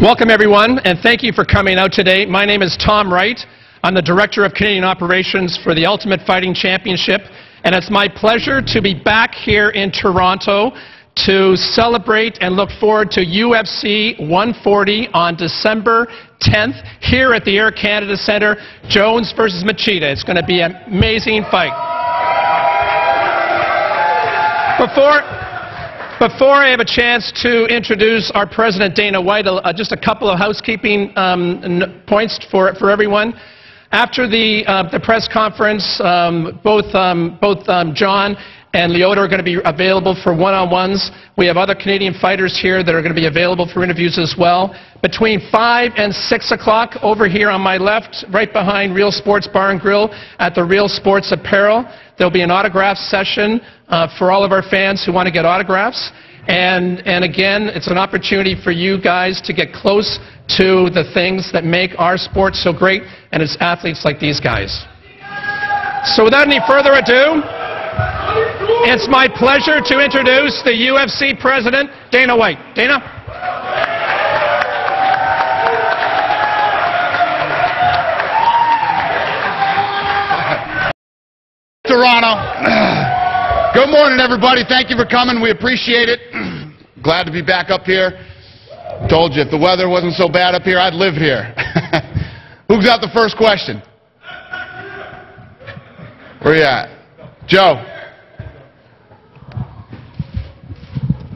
Welcome, everyone, and thank you for coming out today. My name is Tom Wright. I'm the Director of Canadian Operations for the Ultimate Fighting Championship, and it's my pleasure to be back here in Toronto to celebrate and look forward to UFC 140 on December 10th here at the Air Canada Centre, Jones versus Machida. It's going to be an amazing fight. Before I have a chance to introduce our President, Dana White, just a couple of housekeeping points for everyone. After the press conference, both John and Lyoto are going to be available for one-on-ones. We have other Canadian fighters here that are going to be available for interviews as well. Between 5 and 6 o'clock, over here on my left, right behind Real Sports Bar and Grill at the Real Sports Apparel, there'll be an autograph session for all of our fans who want to get autographs. And again, it's an opportunity for you guys to get close to the things that make our sport so great, and it's athletes like these guys. So without any further ado, it's my pleasure to introduce the UFC President, Dana White. Dana? Toronto. Good morning, everybody. Thank you for coming. We appreciate it. Glad to be back up here. Told you, if the weather wasn't so bad up here, I'd live here. Who's got the first question? Where you at? Joe.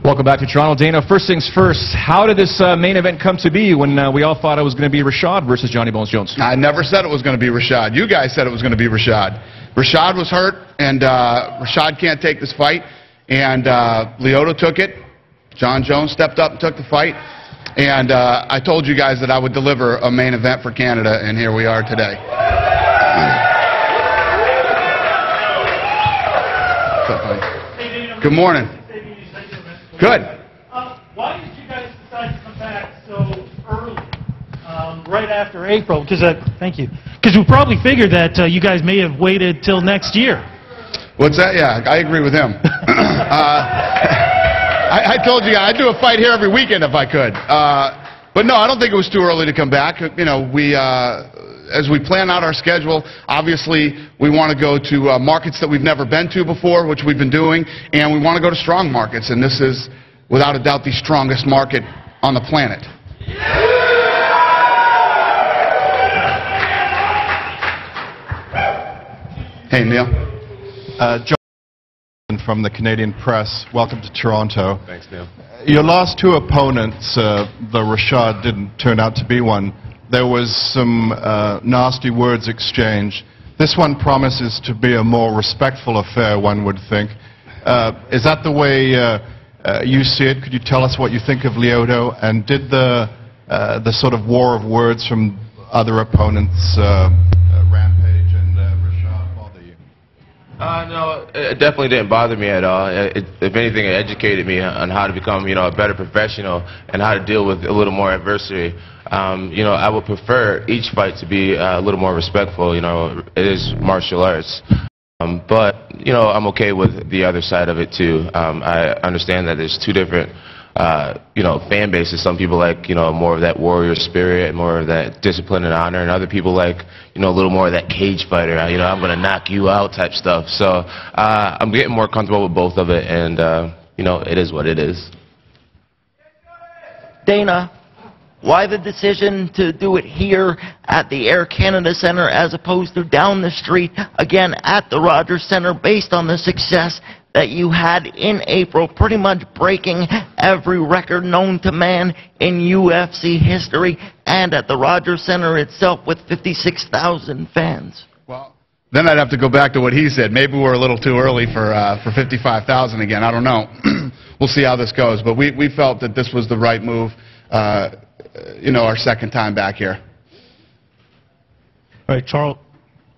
Welcome back to Toronto. Dana, first things first, how did this main event come to be when we all thought it was going to be Rashad versus Johnny Bones Jones? I never said it was going to be Rashad. You guys said it was going to be Rashad. Rashad was hurt, and Rashad can't take this fight, and Lyoto took it. John Jones stepped up and took the fight, and I told you guys that I would deliver a main event for Canada, and here we are today. What's up, buddy? Good morning. Good. Why did you guys decide to come back so early, right after April? Because thank you. Because we probably figured that you guys may have waited till next year. What's that? Yeah, I agree with him. I told you I'd do a fight here every weekend if I could. But no, I don't think it was too early to come back. You know, as we plan out our schedule, obviously we want to go to markets that we've never been to before, which we've been doing, and we want to go to strong markets, and this is, without a doubt, the strongest market on the planet. Hey, Neil. John from the Canadian Press. Welcome to Toronto. Thanks, Neil. Your last two opponents, though Rashad didn't turn out to be one, there was some nasty words exchanged. This one promises to be a more respectful affair, one would think. Is that the way you see it? Could you tell us what you think of Lyoto? And did the sort of war of words from other opponents, Rampage and Rashad, bother you? No, it definitely didn't bother me at all. If anything, it educated me on how to become, a better professional and how to deal with a little more adversity. I would prefer each fight to be a little more respectful. It is martial arts. But, I'm okay with the other side of it, too. I understand that there's two different, fan bases. Some people like, more of that warrior spirit and more of that discipline and honor. And other people like, a little more of that cage fighter. I'm going to knock you out type stuff. So I'm getting more comfortable with both of it. And, it is what it is. Dana, why the decision to do it here at the Air Canada Centre as opposed to down the street, again at the Rogers Centre, based on the success that you had in April, pretty much breaking every record known to man in UFC history, and at the Rogers Centre itself with 56,000 fans? Well, then I'd have to go back to what he said. Maybe we're a little too early for 55,000 again. I don't know. We'll see how this goes. But we felt that this was the right move. Our second time back here. All right, Charles.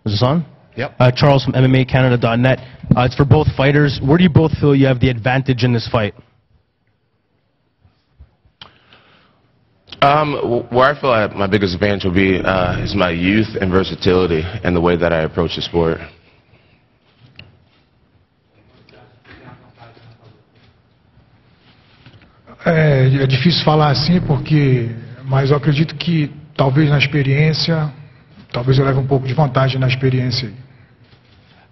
Is this on? Yep. Charles from MMACanada.net. It's for both fighters. Where do you both feel you have the advantage in this fight? Where I feel like my biggest advantage will be is my youth and versatility and the way that I approach the sport. É difícil falar assim porque mas eu acredito que talvez na experiência, talvez eu leve um pouco de vantagem na experiência.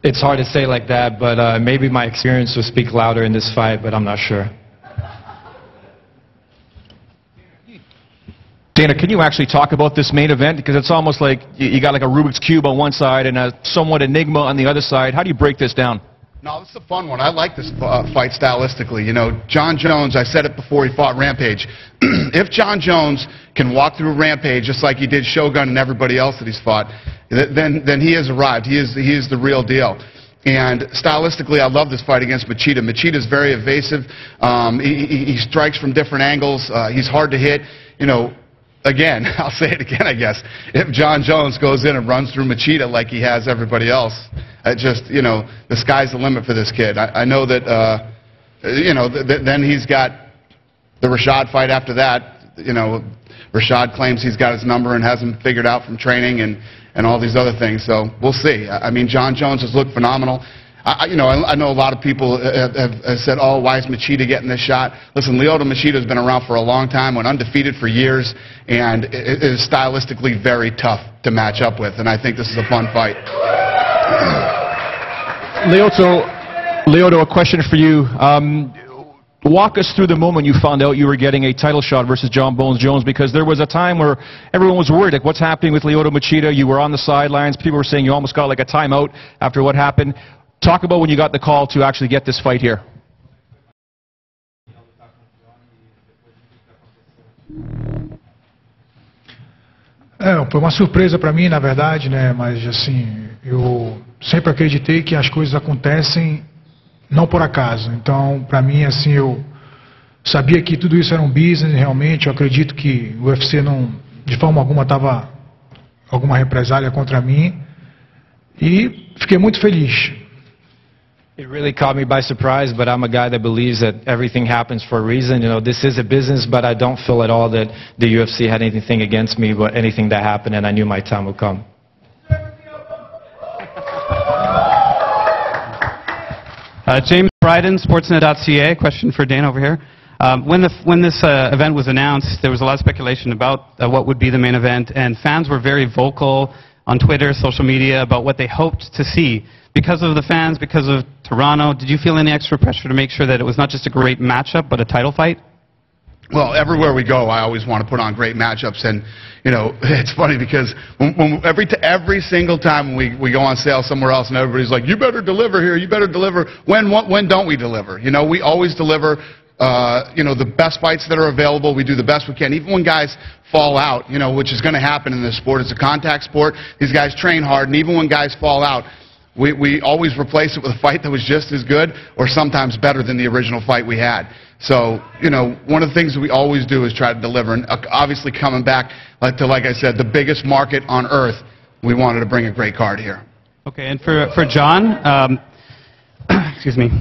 It's hard to say like that, but maybe my experience will speak louder in this fight, but I'm not sure. Dana, can you actually talk about this main event? Because it's almost like you got like a Rubik's Cube on one side and a somewhat enigma on the other side. How do you break this down? No, this is a fun one. I like this fight stylistically. You know, John Jones, I said it before he fought Rampage. If John Jones can walk through Rampage just like he did Shogun and everybody else that he's fought, then he has arrived. He is the real deal. And stylistically, I love this fight against Machida. Machida is very evasive. He strikes from different angles. He's hard to hit. You know, again, I'll say it again, I guess. If John Jones goes in and runs through Machida like he has everybody else, you know, the sky's the limit for this kid. I know that, you know, then he's got the Rashad fight after that. You know, Rashad claims he's got his number and has him figured out from training and all these other things. So we'll see. I mean, John Jones has looked phenomenal. You know, I know a lot of people have said, oh, why is Machida getting this shot? Listen, Lyoto Machida has been around for a long time, went undefeated for years, and it is stylistically very tough to match up with, and I think this is a fun fight. Lyoto, a question for you. Walk us through the moment you found out you were getting a title shot versus John Bones Jones, because there was a time where everyone was worried, like, what's happening with Lyoto Machida? You were on the sidelines. People were saying you almost got like a timeout after what happened. Talk about when you got the call to actually get this fight here. Foi uma surpresa para mim, na verdade, né? Mas assim, eu sempre acreditei que as coisas acontecem não por acaso. Então, para mim, assim, eu sabia que tudo isso era um business, realmente. Eu acredito que o UFC não, de forma alguma, estava alguma represália contra mim. E fiquei muito feliz. It really caught me by surprise, but I'm a guy that believes that everything happens for a reason. You know, this is a business, but I don't feel at all that the UFC had anything against me, but anything that happened, and I knew my time would come. James Bryden, Sportsnet.ca. Question for Dana over here. When this event was announced, there was a lot of speculation about what would be the main event, and fans were very vocal on Twitter, social media, about what they hoped to see. Because of the fans, because of Toronto, did you feel any extra pressure to make sure that it was not just a great matchup, but a title fight? Well, everywhere we go, I always want to put on great matchups, and you know, it's funny because every single time we go on sale somewhere else, and everybody's like, "You better deliver here. You better deliver." When don't we deliver? You know, we always deliver. You know, the best fights that are available, we do the best we can. Even when guys fall out, you know, which is going to happen in this sport. It's a contact sport. These guys train hard, and even when guys fall out, we always replace it with a fight that was just as good or sometimes better than the original fight we had. So, you know, one of the things that we always do is try to deliver. And obviously coming back to, like I said, the biggest market on earth, we wanted to bring a great card here. Okay, and for John, excuse me,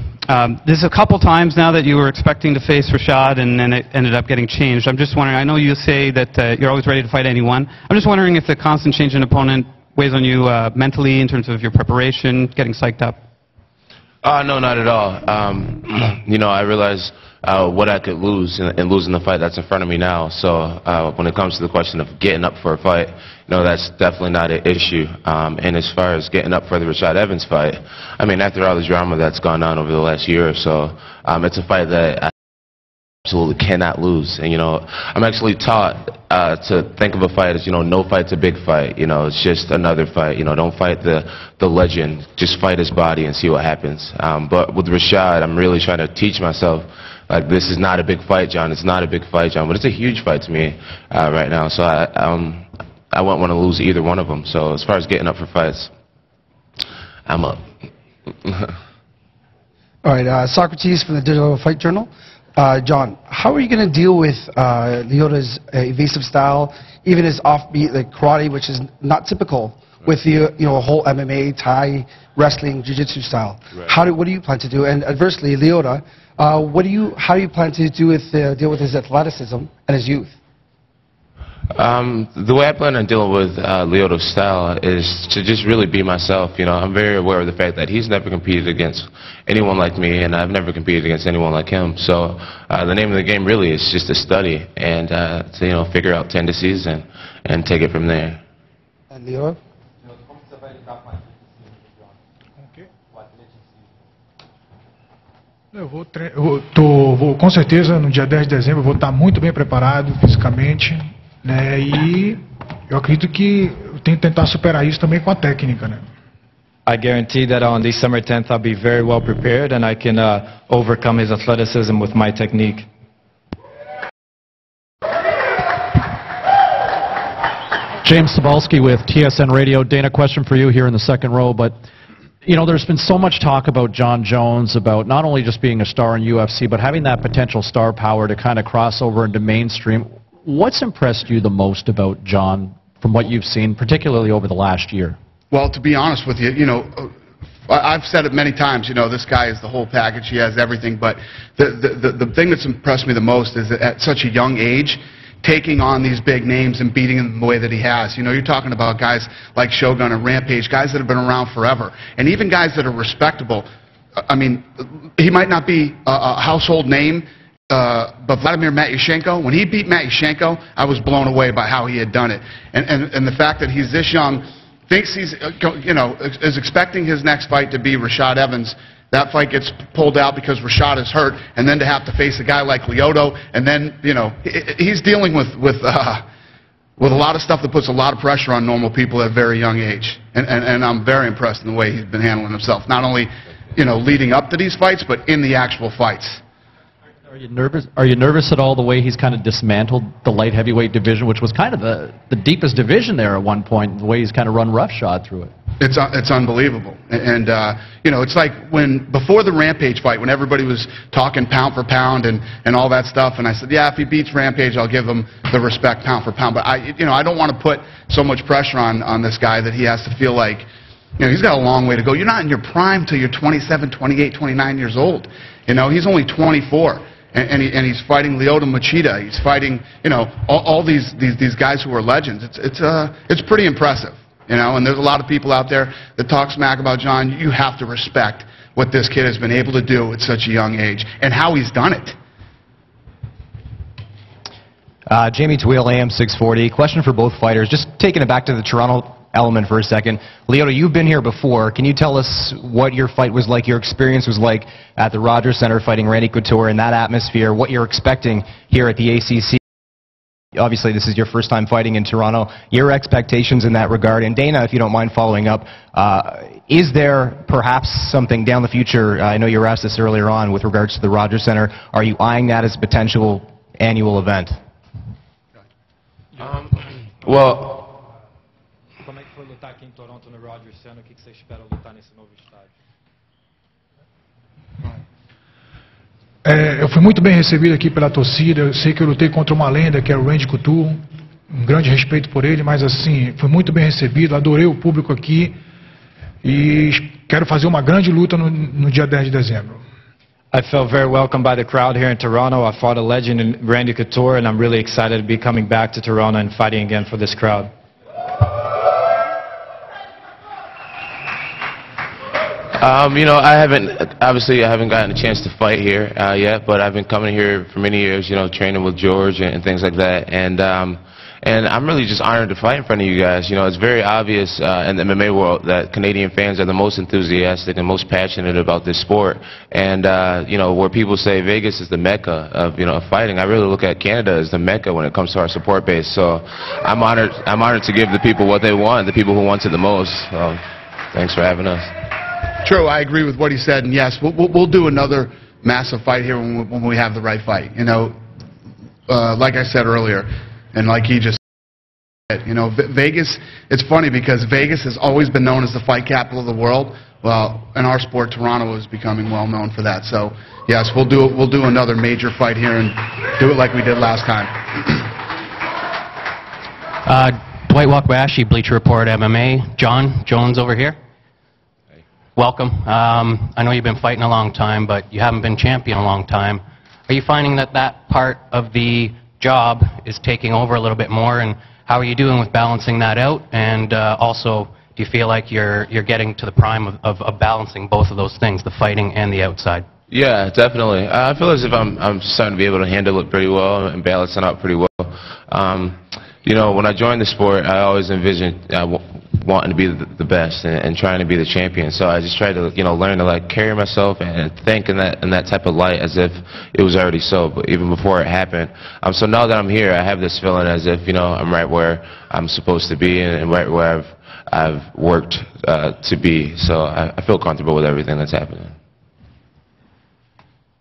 there's a couple times now that you were expecting to face Rashad and then it ended up getting changed. I'm just wondering, I know you say that you're always ready to fight anyone. I'm just wondering if the constant change in opponent weighs on you mentally in terms of your preparation, getting psyched up? No, not at all. You know, I realize what I could lose in losing the fight that's in front of me now. So when it comes to the question of getting up for a fight, you know, that's definitely not an issue. And as far as getting up for the Rashad Evans fight, I mean, after all the drama that's gone on over the last year or so, it's a fight that I absolutely cannot lose. And, you know, I'm actually taught to think of a fight as, you know, no fight's a big fight. You know, it's just another fight. You know, don't fight the legend. Just fight his body and see what happens. But with Rashad, I'm really trying to teach myself, like, this is not a big fight, John. It's not a big fight, John. But it's a huge fight to me right now. So I won't want to lose either one of them. So as far as getting up for fights, I'm up. All right, Socrates from the Digital Fight Journal. John, how are you going to deal with Lyoto's evasive style, even his offbeat, like karate, which is not typical, with the whole MMA, Thai, wrestling, jiu-jitsu style? Right. What do you plan to do? And adversely, Lyoto, how do you plan to deal with his athleticism and his youth? The way I plan on dealing with Lyoto's style is to just really be myself. You know, I'm very aware of the fact that he's never competed against anyone like me, and I've never competed against anyone like him. So the name of the game really is just to study and to figure out tendencies and take it from there. And Lyoto? Com certeza no dia 10 de dezembro eu vou estar muito bem preparado fisicamente, né? E eu acredito que eu tenho que tentar superar isso também com a técnica, né? I guarantee that on December 10th I'll be very well prepared and I can overcome his athleticism with my technique. James Cebulski with TSN Radio. Dana, question for you here in the second row, but you know, there's been so much talk about John Jones, about not only just being a star in UFC, but having that potential star power to kind of cross over into mainstream. What's impressed you the most about John from what you've seen, particularly over the last year? Well, to be honest with you, I've said it many times, this guy is the whole package. He has everything. But the thing that's impressed me the most is that at such a young age, taking on these big names and beating them the way that he has. You're talking about guys like Shogun and Rampage, guys that have been around forever, and even guys that are respectable. I mean, he might not be a household name, but Vladimir Matyushenko, when he beat Matyushenko, I was blown away by how he had done it. And the fact that he's this young, thinks he's, is expecting his next fight to be Rashad Evans. That fight gets pulled out because Rashad is hurt, and then to have to face a guy like Lyoto, and then, he's dealing with a lot of stuff that puts a lot of pressure on normal people at a very young age. And I'm very impressed in the way he's been handling himself, not only, leading up to these fights, but in the actual fights. Are you nervous? Are you nervous at all the way he's kind of dismantled the light heavyweight division, which was kind of the deepest division there at one point, the way he's kind of run roughshod through it? It's unbelievable. And it's like before the Rampage fight, when everybody was talking pound for pound and all that stuff, and I said, yeah, if he beats Rampage, I'll give him the respect pound for pound. But I don't want to put so much pressure on this guy that he has to feel like, he's got a long way to go. You're not in your prime till you're 27, 28, 29 years old. He's only 24. And he's fighting Lyoto Machida. He's fighting, all these guys who are legends. It's pretty impressive, And there's a lot of people out there that talk smack about John. You have to respect what this kid has been able to do at such a young age and how he's done it. Jamie Tweel, AM 640. Question for both fighters. Just taking it back to the Toronto element for a second. Lyoto, you've been here before. Can you tell us what your fight was like, your experience was like at the Rogers Center fighting Randy Couture in that atmosphere, what you're expecting here at the ACC? Obviously, this is your first time fighting in Toronto. Your expectations in that regard. And Dana, if you don't mind following up, is there perhaps something down the future, I know you were asked this earlier on with regards to the Rogers Center, are you eyeing that as a potential annual event? Well, como é que foi lutar aqui em Toronto no Rogers Center? O que você espera lutar nesse novo estádio? Eu fui muito bem recebido aqui pela torcida. Eu sei que eu lutei contra uma lenda que é o Randy Couture, um grande respeito por ele, mas assim, fui muito bem recebido, adorei o público aqui e quero fazer uma grande luta no dia 10 de dezembro. I felt very welcomed by the crowd here in Toronto. I fought a legend in Randy Couture, and I'm really excited to be coming back to Toronto and fighting again for this crowd. I haven't gotten a chance to fight here yet, but I've been coming here for many years, training with George and things like that, and I'm really just honored to fight in front of you guys. It's very obvious in the MMA world that Canadian fans are the most enthusiastic and most passionate about this sport, and where people say Vegas is the mecca of fighting, I really look at Canada as the mecca when it comes to our support base. So I'm honored to give the people what they want, the people who want it the most. So thanks for having us. True, I agree with what he said, and yes, we'll do another massive fight here when we have the right fight. Like I said earlier, and like he just said, Vegas, it's funny because Vegas has always been known as the fight capital of the world. Well, in our sport, Toronto is becoming well known for that. So, yes, we'll do another major fight here and do it like we did last time. Dwight Wakabayashi, Bleacher Report MMA. John Jones over here. Welcome. I know you've been fighting a long time, but you haven't been champion a long time. Are you finding that part of the job is taking over a little bit more, and how are you doing with balancing that out? And also, do you feel like you're getting to the prime of balancing both of those things, the fighting and the outside? Yeah, definitely. I feel as if I'm starting to be able to handle it pretty well and balance it out pretty well. You know, when I joined the sport, I always envisioned wanting to be the best and trying to be the champion. So I just tried to, you know, learn to like carry myself and think in that type of light as if it was already so, but even before it happened. So now that I'm here, I have this feeling as if, you know, I'm right where I'm supposed to be and right where I've worked to be. So I feel comfortable with everything that's happening.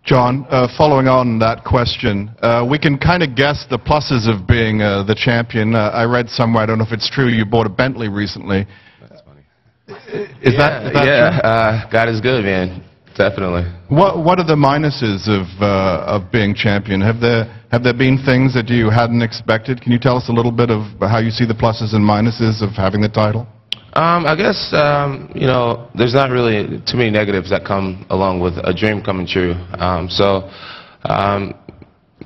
John, following on that question, we can kind of guess the pluses of being the champion. I read somewhere, I don't know if it's true, you bought a Bentley recently. That's funny. Is that true? God is good, man. Definitely. What are the minuses of being champion? Have there been things that you hadn't expected? Can you tell us a little bit of how you see the pluses and minuses of having the title? I guess, you know, there's not really too many negatives that come along with a dream coming true.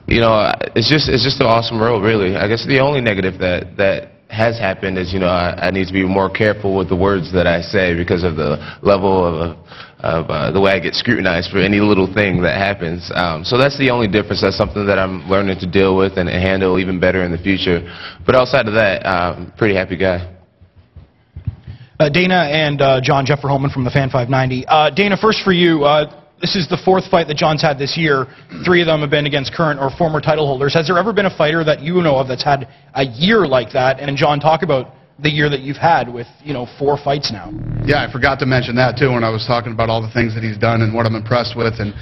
You know, it's just an awesome role, really. I guess the only negative that has happened is, you know, I need to be more careful with the words that I say because of the level of the way I get scrutinized for any little thing that happens. So that's the only difference. That's something that I'm learning to deal with and handle even better in the future. But outside of that, pretty happy guy. Dana and John, Jeff Verhoeven from the Fan 590. Dana, first for you, this is the fourth fight that John's had this year. 3 of them have been against current or former title holders. Has there ever been a fighter that you know of that's had a year like that? And John, talk about the year that you've had with, you know, 4 fights now. Yeah, I forgot to mention that too when I was talking about all the things that he's done and what I'm impressed with. And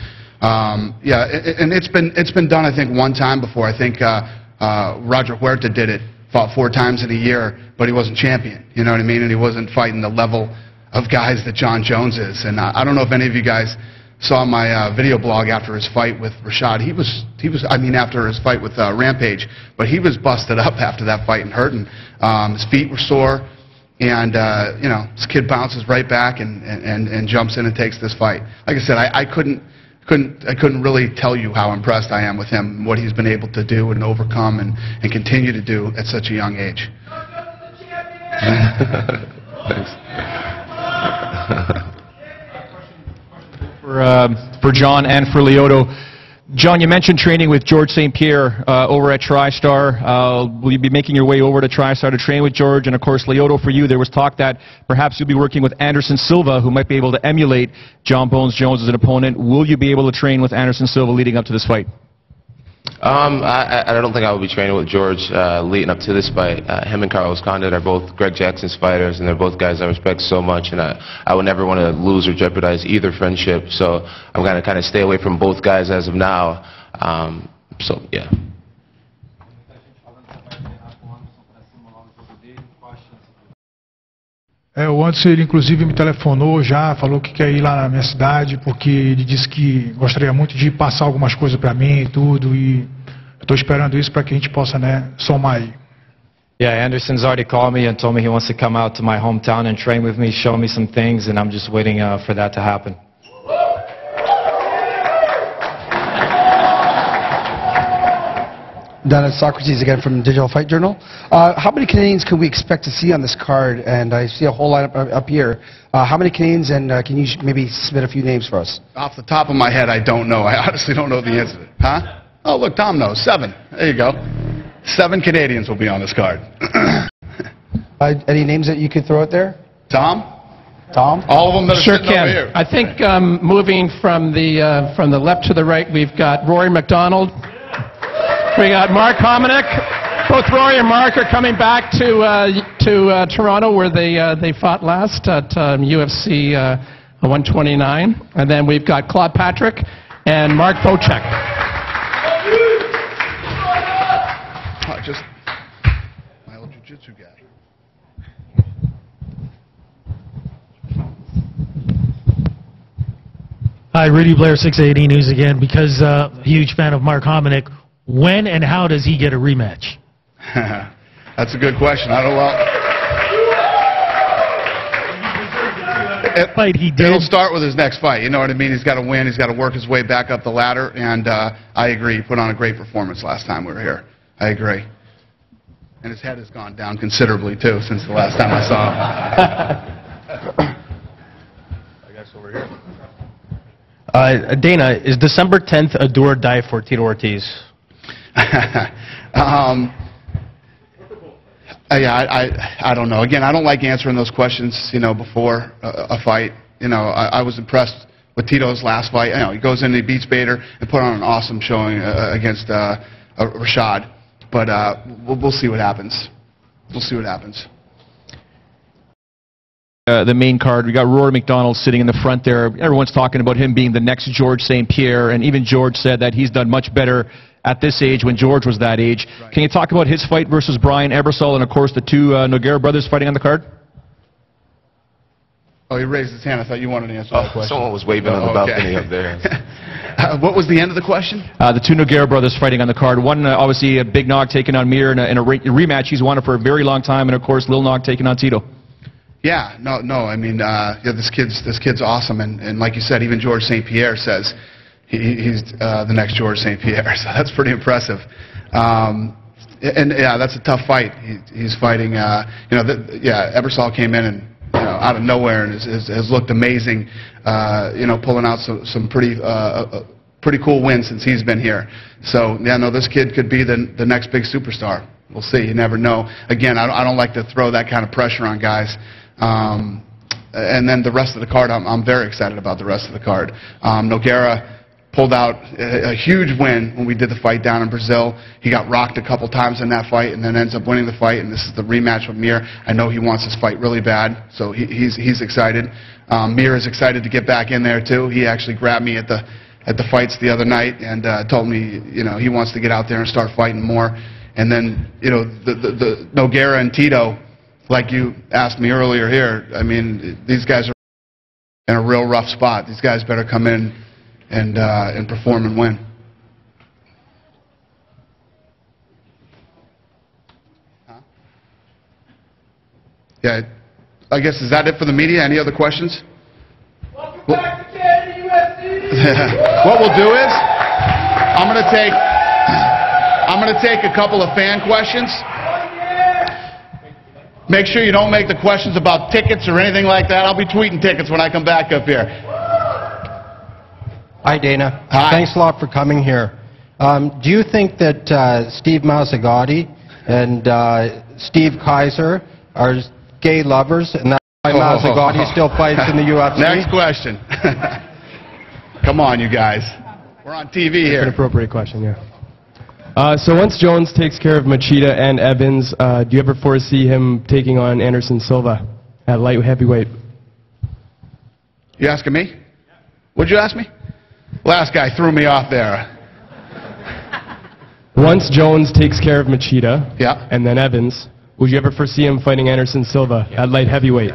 yeah, and it's been done, I think, one time before. I think Roger Huerta did it. Fought 4 times in a year, but he wasn't champion. You know what I mean? And he wasn't fighting the level of guys that Jon Jones is. And I don't know if any of you guys saw my video blog after his fight with Rashad. He was. I mean, after his fight with Rampage, but he was busted up after that fight and hurting. His feet were sore, and you know, this kid bounces right back and jumps in and takes this fight. Like I said, I couldn't really tell you how impressed I am with him, what he's been able to do and overcome and continue to do at such a young age. Thanks. For John and for Lyoto. John, you mentioned training with George St. Pierre over at TriStar. Will you be making your way over to TriStar to train with George? And of course, Lyoto, for you, there was talk that perhaps you'll be working with Anderson Silva, who might be able to emulate Jon Bones Jones as an opponent. Will you be able to train with Anderson Silva leading up to this fight? I don't think I will be training with George leading up to this fight. Him and Carlos Condit are both Greg Jackson's fighters, and they're both guys I respect so much, and I would never want to lose or jeopardize either friendship. So I'm going to kind of stay away from both guys as of now. So, yeah. O Anderson, ele inclusive me telefonou já, falou que quer ir lá na minha cidade, porque ele disse que gostaria muito de passar algumas coisas para mim e tudo, e eu estou esperando isso para que a gente possa, né, somar aí. Yeah, Anderson's already called me and told me he wants to come out to my hometown and train with me, show me some things, and I'm just waiting for that to happen. Donna Socrates again from Digital Fight Journal. How many Canadians can we expect to see on this card? And I see a whole lineup up here. How many Canadians, and can you maybe submit a few names for us? Off the top of my head, I don't know. I honestly don't know the answer. Huh? Oh, look, Tom knows. 7. There you go. 7 Canadians will be on this card. Any names that you could throw out there? Tom? Tom? All of them that are Sure sitting over can. here. I think moving from the left to the right, we've got Rory McDonald. We got Mark Hominick. Both Rory and Mark are coming back to Toronto, where they fought last at UFC 129. And then we've got Claude Patrick and Mark Vocek. Just my old jiu-jitsu guy. Hi, Rudy Blair, 680 News again. Because huge fan of Mark Hominick, when and how does he get a rematch? That's a good question. I don't know. Fight he did. It'll start with his next fight. You know what I mean? He's got to win. He's got to work his way back up the ladder. And I agree. He put on a great performance last time we were here. I agree. And his head has gone down considerably, too, since the last time I saw him. I guess over here. Dana, is December 10th a do or die for Tito Ortiz? I don't know. Again, I don't like answering those questions, before a fight. I was impressed with Tito's last fight. He goes in, he beats Bader, and put on an awesome showing against Rashad. But we'll see what happens. We'll see what happens. The main card, we got Rory McDonald sitting in the front there. Everyone's talking about him being the next George St. Pierre, and even George said that he's done much better at this age when George was that age. Right. Can you talk about his fight versus Brian Ebersol and, of course, the two Nogueira brothers fighting on the card? Oh, he raised his hand. I thought you wanted to answer that question. Someone was waving on the balcony up there. What was the end of the question? The two Nogueira brothers fighting on the card. One, obviously, a Big Nog taking on Mir in a rematch he's wanted for a very long time, and, of course, Lil Nog taking on Tito. Yeah, no. I mean, this kid's awesome, and like you said, even George St. Pierre says he's the next George St. Pierre, so that's pretty impressive. And yeah, that's a tough fight. He's fighting. Ebersol came in and out of nowhere and has looked amazing. Pulling out some pretty cool wins since he's been here. So yeah, no, this kid could be the next big superstar. We'll see. You never know. Again, I don't like to throw that kind of pressure on guys. And then the rest of the card, I'm very excited about the rest of the card. Nogueira pulled out a huge win when we did the fight down in Brazil. He got rocked a couple times in that fight and then ends up winning the fight, and this is the rematch with Mir. I know he wants this fight really bad, so he's excited. Mir is excited to get back in there too. He actually grabbed me at the fights the other night and told me he wants to get out there and start fighting more. And then the Nogueira and Tito, like you asked me earlier here, I mean, these guys are in a real rough spot. These guys better come in and perform and win. Yeah, I guess, is that it for the media? Any other questions? Welcome back to Canada UFC! What we'll do is, I'm going to take a couple of fan questions. Make sure you don't make the questions about tickets or anything like that. I'll be tweeting tickets when I come back up here. Hi, Dana. Hi. Thanks a lot for coming here. Do you think that Steve Mazzagatti and Steve Kaiser are gay lovers, and that's why Mazzagatti still fights in the UFC? Next question. Come on, you guys. We're on TV here. An appropriate question, yeah. So once Jones takes care of Machida and Evans, do you ever foresee him taking on Anderson Silva at light heavyweight? You asking me? What'd you ask me? Last guy threw me off there. Once Jones takes care of Machida and then Evans, would you ever foresee him fighting Anderson Silva at light heavyweight?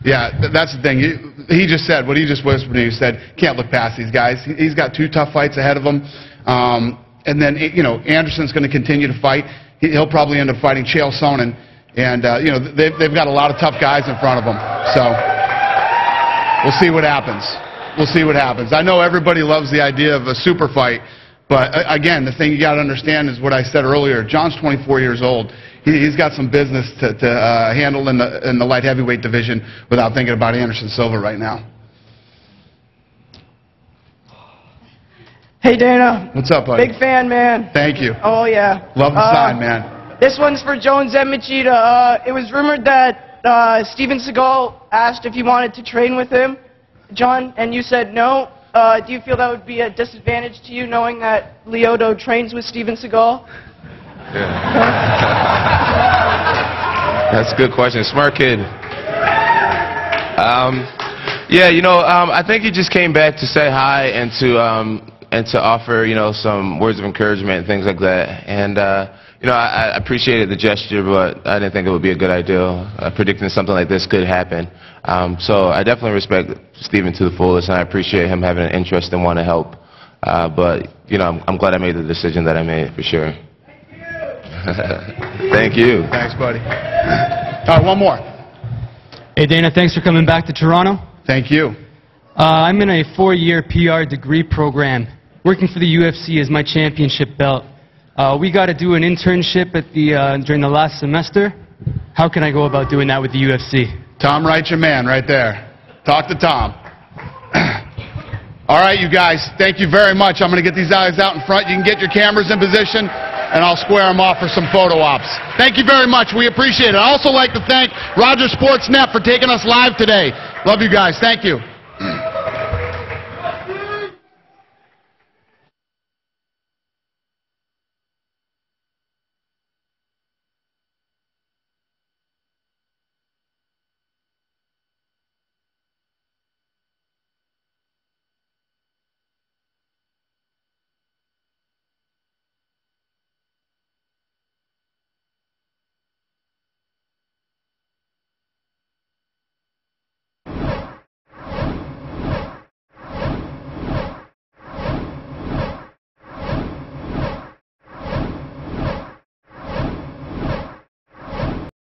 Yeah, that's the thing. He just said, what he just whispered to me, he said, can't look past these guys. He's got 2 tough fights ahead of him. And then, Anderson's going to continue to fight. He'll probably end up fighting Chael Sonnen. And, they've got a lot of tough guys in front of them. So we'll see what happens. We'll see what happens. I know everybody loves the idea of a super fight. But, again, the thing you got to understand is what I said earlier. John's 24 years old. He's got some business to handle in the light heavyweight division without thinking about Anderson Silva right now. Hey, Dana. What's up, buddy? Big fan, man. Thank you. Oh, yeah. Love the sign, man. This one's for Jones and Machida. It was rumored that Steven Seagal asked if you wanted to train with him, John, and you said no. Do you feel that would be a disadvantage to you, knowing that Lyoto trains with Steven Seagal? That's a good question. Smart kid. I think he just came back to say hi and to offer, some words of encouragement and things like that. And, I appreciated the gesture, but I didn't think it would be a good idea. Predicting something like this could happen. So I definitely respect Steven to the fullest, and I appreciate him having an interest and want to help. But, I'm glad I made the decision that I made, for sure. Thank you. Thanks, buddy. All right, one more. Hey, Dana, thanks for coming back to Toronto. Thank you. I'm in a 4-year PR degree program, working for the UFC as my championship belt. We got to do an internship at during the last semester. How can I go about doing that with the UFC? Tom Wright's your man right there. Talk to Tom. All right, you guys, thank you very much. I'm going to get these guys out in front. You can get your cameras in position, and I'll square them off for some photo ops. Thank you very much. We appreciate it. I'd also like to thank Rogers Sportsnet for taking us live today. Love you guys. Thank you.